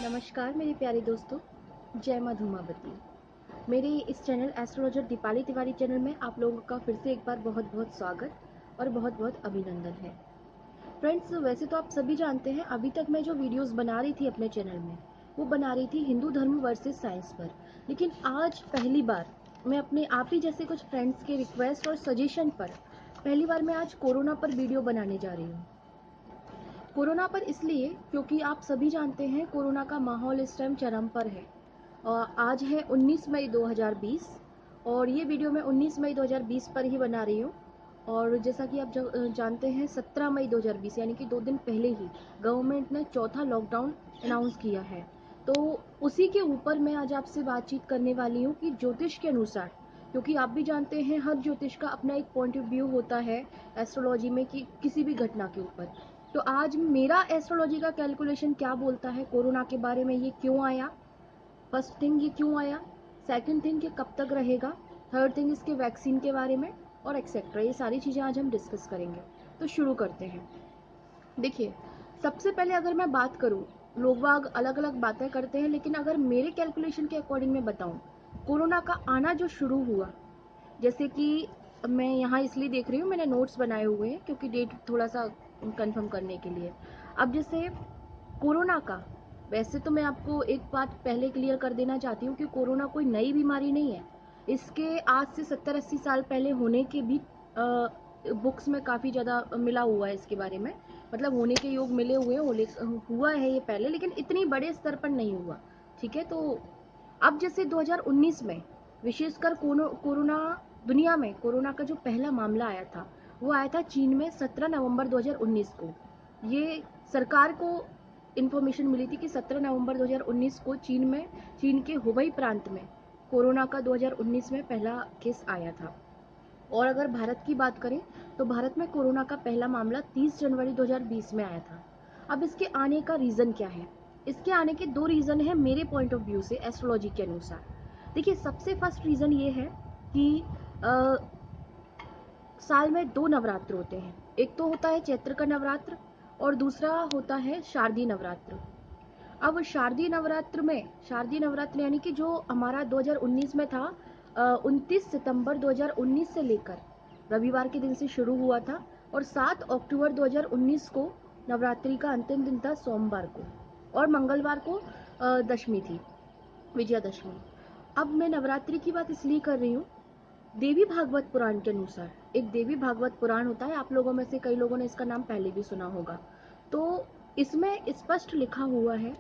नमस्कार मेरे प्यारे दोस्तों, जय माँ धूमावती। मेरे इस channel astrologer Deepali Tiwari channel में आप लोगों का फिर से एक बार बहुत बहुत स्वागत और बहुत बहुत अभिनंदन है। फ्रेंड्स, वैसे तो आप सभी जानते हैं अभी तक मैं जो वीडियोस बना रही थी अपने चैनल में वो बना रही थी हिंदू धर्म वर्सेस साइंस पर, लेकिन आज पहली बार मैं अपने आप ही जैसे कुछ फ्रेंड्स के रिक्वेस्ट और सजेशन पर पहली बार मैं आज कोरोना पर वीडियो बनाने जा रही हूँ। कोरोना पर इसलिए क्योंकि आप सभी जानते हैं कोरोना का माहौल इस टाइम चरम पर है। आज है 19 मई 2020 और ये वीडियो मैं 19 मई 2020 पर ही बना रही हूँ। और जैसा कि आप जानते हैं 17 मई 2020 यानी कि 2 दिन पहले ही गवर्नमेंट ने चौथा लॉकडाउन अनाउंस किया है। तो उसी के ऊपर मैं आज आपसे बातचीत करने वाली हूँ कि ज्योतिष के अनुसार, क्योंकि आप भी जानते हैं हर ज्योतिष का अपना एक पॉइंट ऑफ व्यू होता है एस्ट्रोलॉजी में कि किसी भी घटना के ऊपर। तो आज मेरा एस्ट्रोलॉजी का कैलकुलेशन क्या बोलता है कोरोना के बारे में, ये क्यों आया, फर्स्ट थिंग ये क्यों आया, सेकंड थिंग ये कब तक रहेगा, थर्ड थिंग इसके वैक्सीन के बारे में और एक्सेट्रा, ये सारी चीज़ें आज हम डिस्कस करेंगे। तो शुरू करते हैं। देखिए, सबसे पहले अगर मैं बात करूँ, लोग बाग अलग अलग बातें करते हैं, लेकिन अगर मेरे कैलकुलेशन के अकॉर्डिंग मैं बताऊँ, कोरोना का आना जो शुरू हुआ, जैसे कि मैं यहाँ इसलिए देख रही हूँ, मैंने नोट्स बनाए हुए हैं क्योंकि डेट थोड़ा सा कंफर्म करने के लिए। अब जैसे कोरोना का, वैसे तो मैं आपको एक बात पहले क्लियर कर देना चाहती हूँ कि कोरोना कोई नई बीमारी नहीं है। इसके आज से 70-80 साल पहले होने के भी बुक्स में काफ़ी ज़्यादा मिला हुआ है इसके बारे में, मतलब होने के योग मिले हुए हैं, हुआ है ये पहले, लेकिन इतनी बड़े स्तर पर नहीं हुआ। ठीक है, तो अब जैसे 2019 में विशेषकर कोरोना दुनिया में कोरोना का जो पहला मामला आया था वो आया था चीन में 17 नवंबर 2019 को। ये सरकार को इन्फॉर्मेशन मिली थी कि 17 नवंबर 2019 को चीन के हुबई प्रांत में कोरोना का 2019 में पहला केस आया था। और अगर भारत की बात करें तो भारत में कोरोना का पहला मामला 30 जनवरी 2020 में आया था। अब इसके आने का रीज़न क्या है? इसके आने के दो रीज़न है मेरे पॉइंट ऑफ व्यू से एस्ट्रोलॉजी के अनुसार। देखिए, सबसे फर्स्ट रीज़न ये है कि साल में दो नवरात्र होते हैं। एक तो होता है चैत्र का नवरात्र और दूसरा होता है शारदीय नवरात्र। अब शारदीय नवरात्र यानी कि जो हमारा 2019 में था, 29 सितंबर 2019 से लेकर रविवार के दिन से शुरू हुआ था और 7 अक्टूबर 2019 को नवरात्रि का अंतिम दिन था, सोमवार को, और मंगलवार को दशमी थी, विजयादशमी। अब मैं नवरात्रि की बात इसलिए कर रही हूँ, देवी भागवत पुराण के अनुसार, एक देवी भागवत पुराण होता है, आप लोगों में से कई लोगों ने इसका नाम पहले भी सुना होगा। तो इसमें स्पष्ट लिखा हुआ है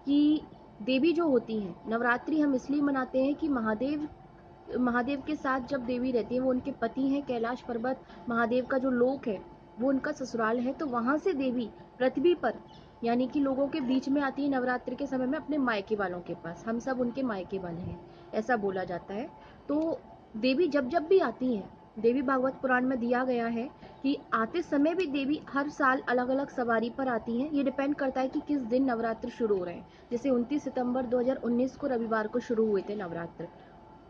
कि देवी जो होती हैं, नवरात्रि हम इसलिए मनाते हैं कि महादेव के साथ जब देवी रहती है, वो उनके पति हैं, कैलाश पर्वत महादेव का जो लोक है वो उनका ससुराल है, तो वहाँ से देवी पृथ्वी पर यानी कि लोगों के बीच में आती है नवरात्रि के समय में अपने मायके वालों के पास। हम सब उनके मायके वाले हैं, ऐसा बोला जाता है। तो देवी जब जब भी आती हैं, देवी भागवत पुराण में दिया गया है कि आते समय भी देवी हर साल अलग अलग सवारी पर आती हैं। ये डिपेंड करता है कि किस दिन नवरात्र शुरू हो रहे हैं। जैसे 29 सितंबर 2019 को रविवार को शुरू हुए थे नवरात्र,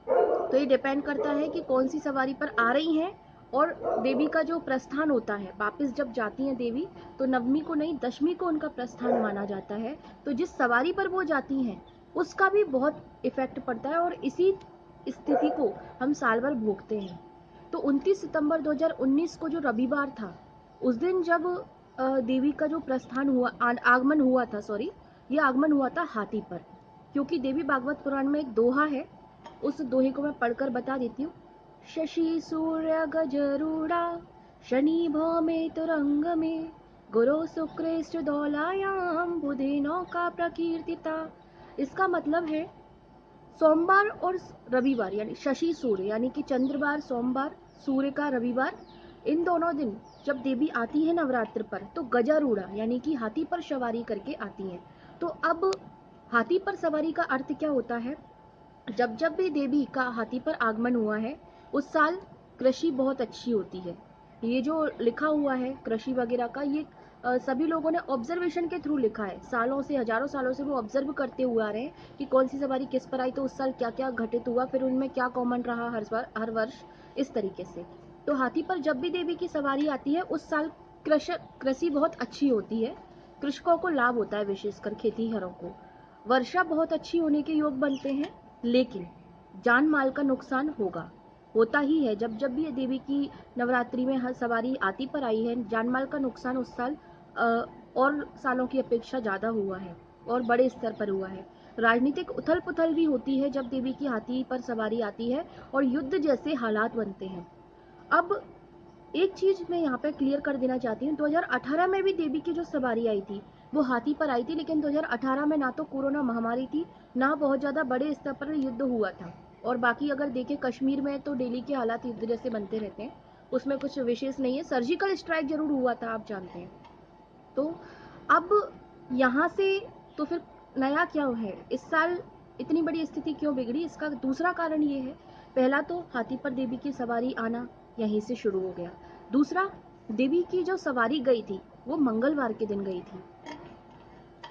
तो ये डिपेंड करता है कि कौन सी सवारी पर आ रही हैं। और देवी का जो प्रस्थान होता है, वापस जब जाती हैं देवी, तो नवमी को नहीं, दशमी को उनका प्रस्थान माना जाता है। तो जिस सवारी पर वो जाती हैं उसका भी बहुत इफेक्ट पड़ता है और इसी स्थिति को हम साल भर भोगते हैं। तो 29 सितंबर 2019 को जो रविवार था, उस दिन जब देवी का जो प्रस्थान हुआ, आगमन हुआ था, सॉरी, ये आगमन हुआ था हाथी पर। क्योंकि देवी भागवत पुराण में एक दोहा है, उस दोहे को मैं पढ़कर बता देती हूँ। शशि सूर्य गजरूड़ा शनि भौमे तुरंग में गुरु शुक्रेष्ट दौलायाम बुधे नौका प्रकीर्तिता। इसका मतलब है सोमवार और रविवार यानी शशि सूर्य यानी कि चंद्रवार सोमवार, सूर्य का रविवार, इन दोनों दिन जब देवी आती है नवरात्र पर तो गजारूढ़ा यानी कि हाथी पर सवारी करके आती हैं। तो अब हाथी पर सवारी का अर्थ क्या होता है? जब जब भी देवी का हाथी पर आगमन हुआ है उस साल कृषि बहुत अच्छी होती है। ये जो लिखा हुआ है कृषि वगैरह का, ये सभी लोगों ने ऑब्जर्वेशन के थ्रू लिखा है। सालों से, हजारों सालों से वो ऑब्जर्व करते हुए आ रहे हैं कि कौन सी सवारी किस पर आई तो उस साल क्या क्या घटित हुआ, फिर उनमें क्या कॉमन रहा हर वर्ष, इस तरीके से। तो हाथी पर जब भी देवी की सवारी आती है उस साल कृषि बहुत अच्छी होती है, कृषकों को लाभ होता है, विशेषकर खेतीहरों को। वर्षा बहुत अच्छी होने के योग बनते हैं, लेकिन जान माल का नुकसान होता ही है। जब जब भी ये देवी की नवरात्रि में हर सवारी आती पर आई है, जान माल का नुकसान उस साल और सालों की अपेक्षा ज़्यादा हुआ है और बड़े स्तर पर हुआ है। राजनीतिक उथल पुथल भी होती है जब देवी की हाथी पर सवारी आती है और युद्ध जैसे हालात बनते हैं। अब एक चीज मैं यहाँ पे क्लियर कर देना चाहती हूँ, 2018 में भी देवी की जो सवारी आई थी वो हाथी पर आई थी, लेकिन 2018 में ना तो कोरोना महामारी थी, ना बहुत ज्यादा बड़े स्तर पर युद्ध हुआ था। और बाकी अगर देखें कश्मीर में तो डेली के हालात युद्ध जैसे बनते रहते हैं, उसमें कुछ विशेष नहीं है। सर्जिकल स्ट्राइक जरूर हुआ था, आप जानते हैं। तो अब यहाँ से तो फिर नया क्या है, इस साल इतनी बड़ी स्थिति क्यों बिगड़ी? इसका दूसरा कारण ये है, पहला तो हाथी पर देवी की सवारी आना यहीं से शुरू हो गया। दूसरा, देवी की जो सवारी गई थी वो मंगलवार के दिन गई थी,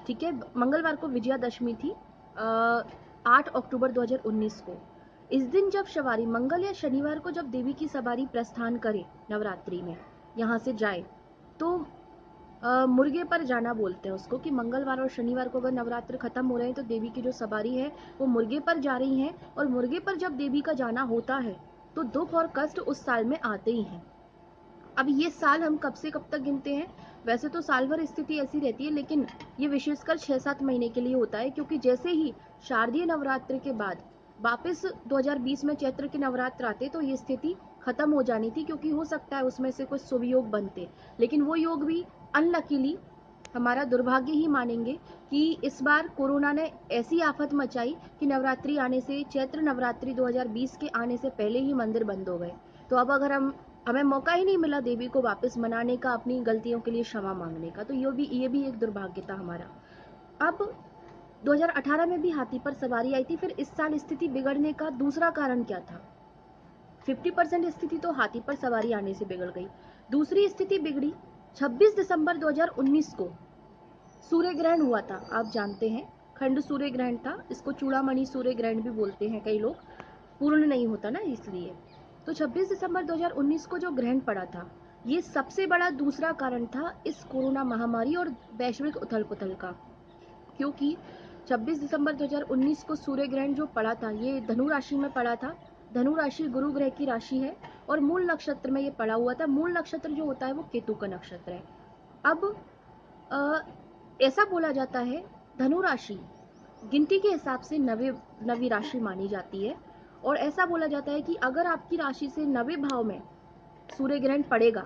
ठीक है। मंगलवार को विजयादशमी थी, 8 अक्टूबर 2019 को। इस दिन जब सवारी मंगल या शनिवार को जब देवी की सवारी प्रस्थान करे नवरात्रि में, यहाँ से जाए, तो मुर्गे पर जाना बोलते हैं उसको, कि मंगलवार और शनिवार को अगर नवरात्र खत्म हो रहे हैं तो देवी की जो सवारी है वो मुर्गे पर जा रही है, और मुर्गे पर जब देवी का जाना होता है तो दुख और कष्ट उस साल में आते ही हैं। अब ये साल हम कब से कब तक गिनते हैं? वैसे तो साल भर स्थिति ऐसी रहती है, लेकिन ये विशेषकर 6-7 महीने के लिए होता है, क्योंकि जैसे ही शारदीय नवरात्र के बाद वापस 2020 में चैत्र के नवरात्र आते तो ये स्थिति खत्म हो जानी थी, क्योंकि हो सकता है उसमें से कुछ शुभ योग बनते, लेकिन वो योग भी अनलकीली, हमारा दुर्भाग्य ही मानेंगे, कि इस बार कोरोना ने ऐसी आफत मचाई कि नवरात्रि आने से, चैत्र नवरात्रि 2020 के आने से पहले ही मंदिर बंद हो गए। तो अब अगर हमें मौका ही नहीं मिला देवी को वापस मनाने का, अपनी गलतियों के लिए क्षमा मांगने का, तो ये भी एक दुर्भाग्य था हमारा। अब 2018 में भी हाथी पर सवारी आई थी, फिर इस साल स्थिति बिगड़ने का दूसरा कारण क्या था? 50% स्थिति तो हाथी पर सवारी आने से बिगड़ गई। दूसरी स्थिति बिगड़ी 26 दिसंबर 2019 को सूर्य ग्रहण हुआ था, आप जानते हैं। खंड सूर्य ग्रहण था, इसको चूड़ामणि सूर्य ग्रहण भी बोलते हैं कई लोग, पूर्ण नहीं होता ना इसलिए। तो 26 दिसंबर 2019 को जो ग्रहण पड़ा था, ये सबसे बड़ा दूसरा कारण था इस कोरोना महामारी और वैश्विक उथल पुथल का, क्योंकि 26 दिसंबर 2019 को सूर्य ग्रहण जो पड़ा था ये धनु राशि में पड़ा था। धनु राशि गुरु ग्रह की राशि है और मूल नक्षत्र में ये पड़ा हुआ था। मूल नक्षत्र जो होता है वो केतु का नक्षत्र है। अब ऐसा बोला जाता है, धनु राशि गिनती के हिसाब से नवी राशि मानी जाती है, और ऐसा बोला जाता है कि अगर आपकी राशि से 90 भाव में सूर्य ग्रहण पड़ेगा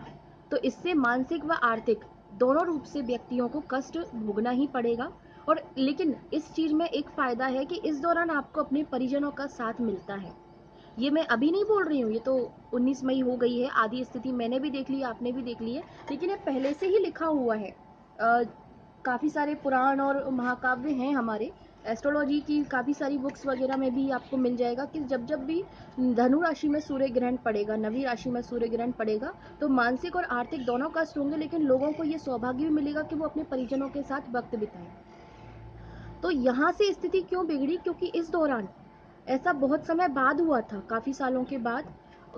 तो इससे मानसिक व आर्थिक दोनों रूप से व्यक्तियों को कष्ट भोगना ही पड़ेगा। और लेकिन इस चीज में एक फायदा है कि इस दौरान आपको अपने परिजनों का साथ मिलता है। ये मैं अभी नहीं बोल रही हूँ, ये तो 19 मई हो गई है, आधी स्थिति मैंने भी देख ली, आपने भी देख ली है, लेकिन ये पहले से ही लिखा हुआ है। काफ़ी सारे पुराण और महाकाव्य हैं हमारे, एस्ट्रोलॉजी की काफ़ी सारी बुक्स वगैरह में भी आपको मिल जाएगा कि जब जब भी धनु राशि में सूर्य ग्रहण पड़ेगा, नवी राशि में सूर्य ग्रहण पड़ेगा, तो मानसिक और आर्थिक दोनों कष्ट होंगे, लेकिन लोगों को ये सौभाग्य भी मिलेगा कि वो अपने परिजनों के साथ वक्त बिताएं। तो यहाँ से स्थिति क्यों बिगड़ी? क्योंकि इस दौरान ऐसा बहुत समय बाद हुआ था, काफी सालों के बाद,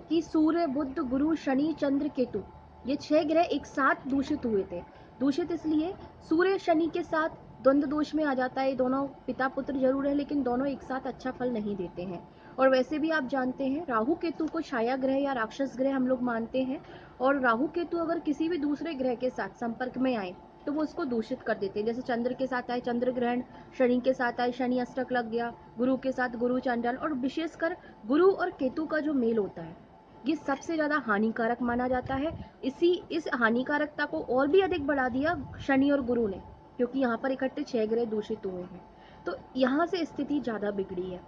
कि सूर्य, बुध, गुरु, शनि, चंद्र, केतु, ये 6 ग्रह एक साथ दूषित हुए थे। दूषित इसलिए, सूर्य शनि के साथ द्वंद्व दोष में आ जाता है। दोनों पिता पुत्र जरूर है, लेकिन दोनों एक साथ अच्छा फल नहीं देते हैं। और वैसे भी आप जानते हैं, राहु केतु को छाया ग्रह या राक्षस ग्रह हम लोग मानते हैं, और राहु केतु अगर किसी भी दूसरे ग्रह के साथ संपर्क में आए तो वो उसको दूषित कर देते हैं। जैसे चंद्र के साथ आए चंद्र ग्रहण, शनि के साथ आए शनि अष्टक लग गया, गुरु के साथ गुरु चांडाल, और विशेषकर गुरु और केतु का जो मेल होता है ये सबसे ज्यादा हानिकारक माना जाता है। इस हानिकारकता को और भी अधिक बढ़ा दिया शनि और गुरु ने, क्योंकि यहाँ पर इकट्ठे 6 ग्रह दूषित हुए हैं, तो यहाँ से स्थिति ज्यादा बिगड़ी है।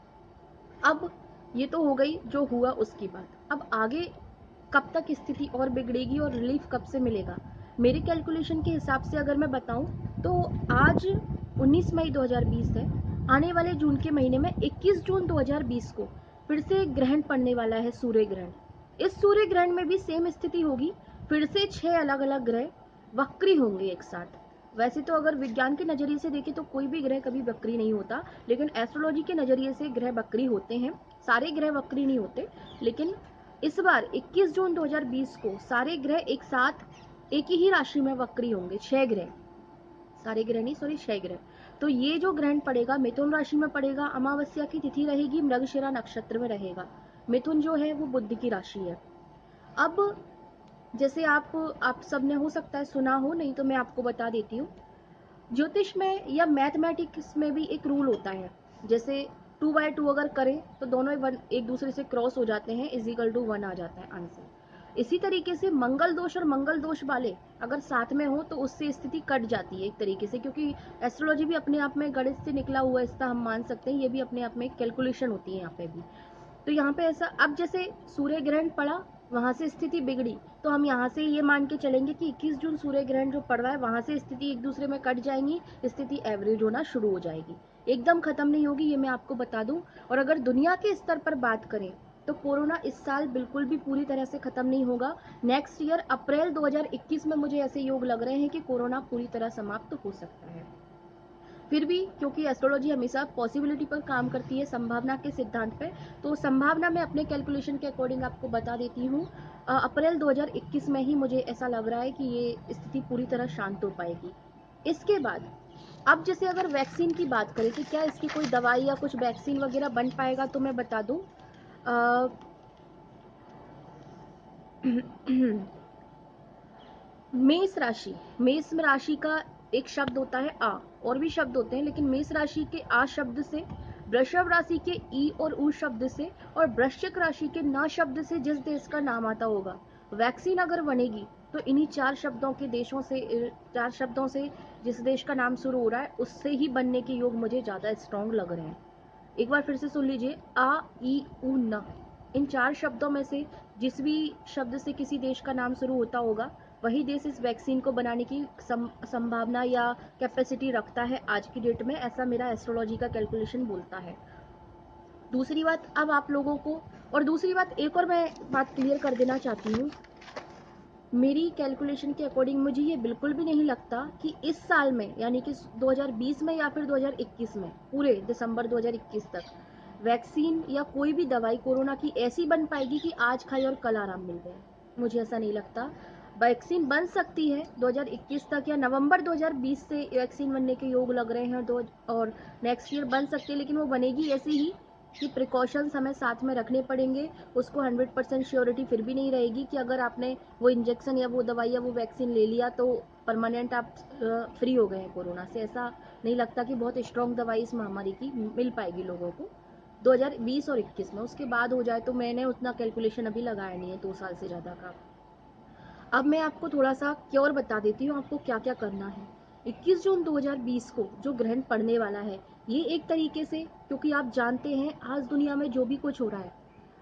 अब ये तो हो गई जो हुआ उसकी बात। अब आगे कब तक स्थिति और बिगड़ेगी और रिलीफ कब से मिलेगा? मेरे कैलकुलेशन के हिसाब से अगर मैं बताऊं तो आज 19 मई 2020 है, आने वाले जून के महीने में 21 जून 2020 को फिर से ग्रहण पड़ने वाला है, सूर्य ग्रहण। इस सूर्य ग्रहण में भी सेम स्थिति होगी, फिर से 6 अलग अलग ग्रह वक्री होंगे एक साथ। वैसे तो अगर विज्ञान के नजरिए से देखें तो कोई भी ग्रह कभी वक्री नहीं होता, लेकिन एस्ट्रोलॉजी के नजरिए से ग्रह वक्री होते हैं। सारे ग्रह वक्री नहीं होते, लेकिन इस बार 21 जून 2020 को सारे ग्रह एक साथ एक ही राशि में वक्री होंगे, 6 ग्रह, सारे ग्रह नहीं, सॉरी 6 ग्रह। तो ये जो ग्रहण पड़ेगा मिथुन राशि में पड़ेगा, अमावस्या की तिथि रहेगी, मृगशिरा नक्षत्र में रहेगा। मिथुन जो है वो बुध की राशि है। अब जैसे आप सबने हो सकता है सुना हो, नहीं तो मैं आपको बता देती हूँ। ज्योतिष में या मैथमेटिक्स में भी एक रूल होता है, जैसे 2/2 अगर करें तो दोनों एक दूसरे से क्रॉस हो जाते हैं, =1 आ जाता है आंसर। इसी तरीके से मंगल दोष और मंगल दोष वाले अगर साथ में हो तो उससे स्थिति कट जाती है एक तरीके से, क्योंकि एस्ट्रोलॉजी भी अपने आप में गणित से निकला हुआ है, इसका हम मान सकते हैं, ये भी अपने आप में कैलकुलेशन होती है यहाँ पे भी। तो यहाँ पे ऐसा, अब जैसे सूर्य ग्रहण पड़ा, वहां से स्थिति बिगड़ी, तो हम यहाँ से ये मान के चलेंगे कि 21 जून सूर्य ग्रहण जो पड़ रहा है वहां से स्थिति एक दूसरे में कट जाएंगी, स्थिति एवरेज होना शुरू हो जाएगी, एकदम खत्म नहीं होगी, ये मैं आपको बता दूं। और अगर दुनिया के स्तर पर बात करें तो कोरोना इस साल बिल्कुल भी पूरी तरह से खत्म नहीं होगा। नेक्स्ट ईयर अप्रैल 2021 में मुझे ऐसे योग लग रहे हैं कि कोरोना पूरी तरह समाप्त हो सकता है। फिर भी क्योंकि एस्ट्रोलॉजी हमेशा पॉसिबिलिटी पर काम करती है, संभावना के सिद्धांत पे, तो संभावना मैं अपने कैलकुलेशन के अकॉर्डिंग आपको बता देती हूँ। अप्रैल 2021 में ही मुझे ऐसा लग रहा है कि ये स्थिति पूरी तरह शांत हो पाएगी। इसके बाद अब जैसे अगर वैक्सीन की बात करें कि क्या इसकी कोई दवाई या कुछ वैक्सीन वगैरह बन पाएगा, तो मैं बता दूं मेष राशि, मेष राशि का एक शब्द होता है आ, और भी शब्द होते हैं, लेकिन मेष राशि के आ शब्द से, वृषभ राशि के ई और उ शब्द से, और वृश्चिक राशि के न शब्द से जिस देश का नाम आता होगा, वैक्सीन अगर बनेगी तो इन्हीं 4 शब्दों के देशों से, 4 शब्दों से जिस देश का नाम शुरू हो रहा है उससे ही बनने के योग मुझे ज्यादा स्ट्रॉन्ग लग रहे हैं। एक बार फिर से सुन लीजिए, आ ई उ न, इन 4 शब्दों में से जिस भी शब्द से किसी देश का नाम शुरू होता होगा वही देश इस वैक्सीन को बनाने की संभावना या कैपेसिटी रखता है आज की डेट में, ऐसा मेरा एस्ट्रोलॉजी का कैलकुलेशन बोलता है। दूसरी बात अब आप लोगों को, और दूसरी बात एक और मैं बात क्लियर कर देना चाहती हूँ, मेरी कैलकुलेशन के अकॉर्डिंग मुझे ये बिल्कुल भी नहीं लगता कि इस साल में, यानी कि 2020 में या फिर 2021 में, पूरे दिसंबर 2021 तक वैक्सीन या कोई भी दवाई कोरोना की ऐसी बन पाएगी कि आज खाई और कल आराम मिल जाए। मुझे ऐसा नहीं लगता। वैक्सीन बन सकती है 2021 तक या नवंबर 2020 से वैक्सीन बनने के योग लग रहे हैं, और नेक्स्ट ईयर बन सकती है, लेकिन वो बनेगी ऐसी ही कि प्रिकॉशंस हमें साथ में रखने पड़ेंगे। उसको 100% श्योरिटी फिर भी नहीं रहेगी कि अगर आपने वो इंजेक्शन या वो दवाई या वो वैक्सीन ले लिया तो परमानेंट आप फ्री हो गए हैं कोरोना से। ऐसा नहीं लगता कि बहुत स्ट्रॉन्ग दवाई इस महामारी की मिल पाएगी लोगों को 2020 और 21 में। उसके बाद हो जाए तो मैंने उतना कैलकुलेशन अभी लगाया नहीं है 2 साल से ज़्यादा का। अब मैं आपको थोड़ा सा क्योर बता देती हूँ आपको क्या क्या करना है। 21 जून 2020 को जो ग्रहण पड़ने वाला है, ये एक तरीके से, क्योंकि आप जानते हैं आज दुनिया में जो भी कुछ हो रहा है,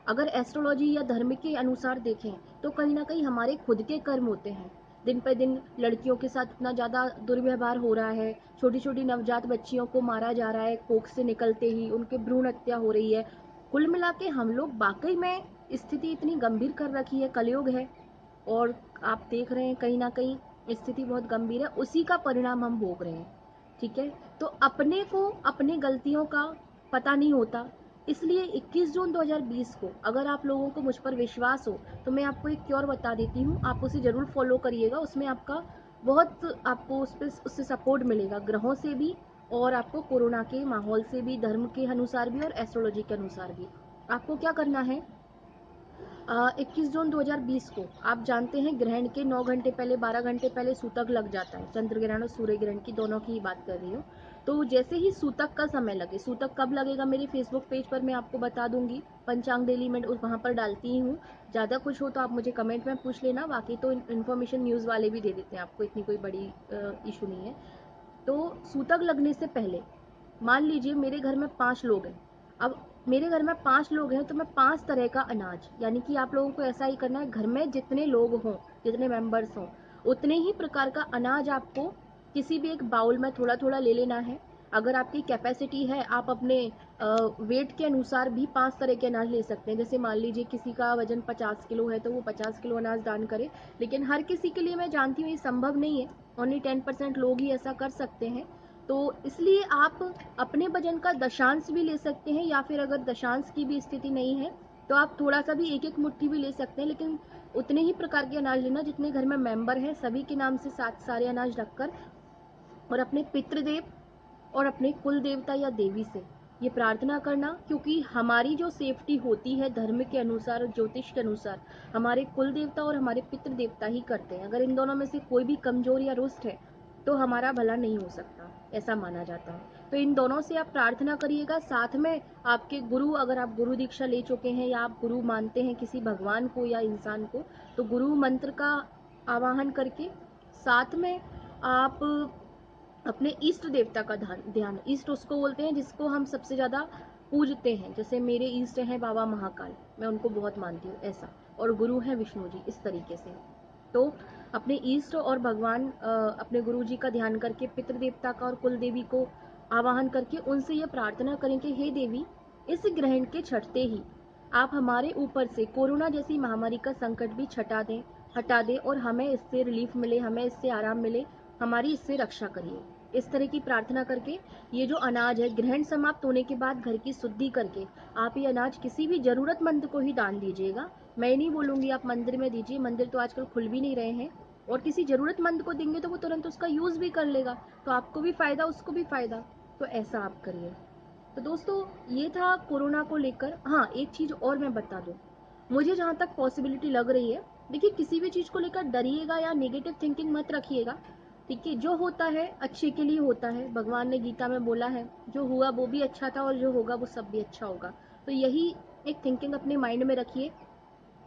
अगर एस्ट्रोलॉजी या धर्म के अनुसार देखें तो कहीं ना कहीं हमारे खुद के कर्म होते हैं। दिन पे दिन लड़कियों के साथ इतना ज़्यादा दुर्व्यवहार हो रहा है, छोटी छोटी नवजात बच्चियों को मारा जा रहा है, कोख से निकलते ही उनके भ्रूण हत्या हो रही है। कुल मिला के हम लोग वाकई में स्थिति इतनी गंभीर कर रखी है, कलयुग है, और आप देख रहे हैं कहीं ना कहीं स्थिति बहुत गंभीर है, उसी का परिणाम हम भोग रहे हैं। ठीक है, तो अपने को अपनी गलतियों का पता नहीं होता, इसलिए 21 जून 2020 को अगर आप लोगों को मुझ पर विश्वास हो तो मैं आपको एक क्योर बता देती हूँ, आप उसे जरूर फॉलो करिएगा। उसमें आपका बहुत, आपको उससे सपोर्ट मिलेगा, ग्रहों से भी और आपको कोरोना के माहौल से भी, धर्म के अनुसार भी और एस्ट्रोलॉजी के अनुसार भी। आपको क्या करना है, 21 जून 2020 को आप जानते हैं ग्रहण के 9 घंटे पहले, 12 घंटे पहले सूतक लग जाता है। चंद्र ग्रहण और सूर्य ग्रहण की दोनों की ही बात कर रही हूँ। तो जैसे ही सूतक का समय लगे, सूतक कब लगेगा मेरे फेसबुक पेज पर मैं आपको बता दूंगी, पंचांग डेली में वहाँ पर डालती ही हूँ। ज़्यादा कुछ हो तो आप मुझे कमेंट में पूछ लेना, बाकी तो इन्फॉर्मेशन न्यूज़ वाले भी दे देते हैं आपको, इतनी कोई बड़ी इशू नहीं है। तो सूतक लगने से पहले मान लीजिए मेरे घर में 5 लोग हैं, अब मेरे घर में 5 लोग हैं तो मैं 5 तरह का अनाज, यानी कि आप लोगों को ऐसा ही करना है, घर में जितने लोग हों, जितने मेंबर्स हों, उतने ही प्रकार का अनाज आपको किसी भी एक बाउल में थोड़ा थोड़ा ले लेना है। अगर आपकी कैपेसिटी है आप अपने वेट के अनुसार भी 5 तरह के अनाज ले सकते हैं। जैसे मान लीजिए किसी का वजन 50 किलो है तो वो 50 किलो अनाज दान करे, लेकिन हर किसी के लिए मैं जानती हूँ ये संभव नहीं है, ओनली 10% लोग ही ऐसा कर सकते हैं। तो इसलिए आप अपने वजन का दशांश भी ले सकते हैं, या फिर अगर दशांश की भी स्थिति नहीं है तो आप थोड़ा सा भी एक एक मुट्ठी भी ले सकते हैं, लेकिन उतने ही प्रकार के अनाज लेना जितने घर में मेंबर हैं, सभी के नाम से सारे अनाज रखकर, और अपने पितृदेव और अपने कुल देवता या देवी से ये प्रार्थना करना, क्योंकि हमारी जो सेफ्टी होती है धर्म के अनुसार और ज्योतिष के अनुसार हमारे कुल देवता और हमारे पितृ देवता ही करते हैं। अगर इन दोनों में से कोई भी कमजोर या रुष्ट है तो हमारा भला नहीं हो सकता, ऐसा माना जाता है। तो इन दोनों से आप प्रार्थना करिएगा। साथ में आपके गुरु, अगर आप गुरु दीक्षा ले चुके हैं या आप गुरु मानते हैं किसी भगवान को या इंसान को, तो गुरु मंत्र का आवाहन करके साथ में आप अपने इष्ट देवता का ध्यान, इष्ट उसको बोलते हैं जिसको हम सबसे ज़्यादा पूजते हैं। जैसे मेरे इष्ट हैं बाबा महाकाल, मैं उनको बहुत मानती हूँ ऐसा, और गुरु हैं विष्णु जी, इस तरीके से। तो अपने इष्ट और भगवान अपने गुरु जी का ध्यान करके पितृ देवता का और कुल देवी को आवाहन करके उनसे ये प्रार्थना करें कि हे देवी, इस ग्रहण के छठते ही आप हमारे ऊपर से कोरोना जैसी महामारी का संकट भी हटा दें और हमें इससे रिलीफ मिले, हमें इससे आराम मिले, हमारी इससे रक्षा करिए। इस तरह की प्रार्थना करके ये जो अनाज है ग्रहण समाप्त होने के बाद घर की शुद्धि करके आप ये अनाज किसी भी जरूरतमंद को ही दान दीजिएगा। मैं नहीं बोलूँगी आप मंदिर में दीजिए, मंदिर तो आजकल खुल भी नहीं रहे हैं, और किसी ज़रूरतमंद को देंगे तो वो तुरंत उसका यूज़ भी कर लेगा, तो आपको भी फ़ायदा उसको भी फ़ायदा। तो ऐसा आप करिए। तो दोस्तों ये था कोरोना को लेकर। हाँ, एक चीज़ और मैं बता दूँ, मुझे जहाँ तक पॉसिबिलिटी लग रही है, देखिए किसी भी चीज़ को लेकर डरिएगा या नेगेटिव थिंकिंग मत रखिएगा। ठीक है, जो होता है अच्छे के लिए होता है, भगवान ने गीता में बोला है जो हुआ वो भी अच्छा था और जो होगा वो सब भी अच्छा होगा। तो यही एक थिंकिंग अपने माइंड में रखिए,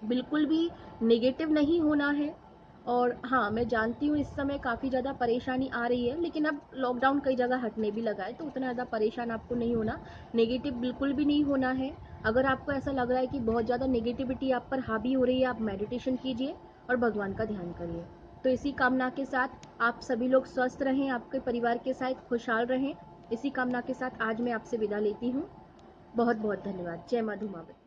बिल्कुल भी नेगेटिव नहीं होना है। और हाँ, मैं जानती हूँ इस समय काफ़ी ज़्यादा परेशानी आ रही है, लेकिन अब लॉकडाउन कई जगह हटने भी लगा है, तो उतना ज़्यादा परेशान आपको नहीं होना, नेगेटिव बिल्कुल भी नहीं होना है। अगर आपको ऐसा लग रहा है कि बहुत ज़्यादा नेगेटिविटी आप पर हावी हो रही है, आप मेडिटेशन कीजिए और भगवान का ध्यान करिए। तो इसी कामना के साथ आप सभी लोग स्वस्थ रहें, आपके परिवार के साथ खुशहाल रहें। इसी कामना के साथ आज मैं आपसे विदा लेती हूँ। बहुत बहुत धन्यवाद। जय माँ धूमावती।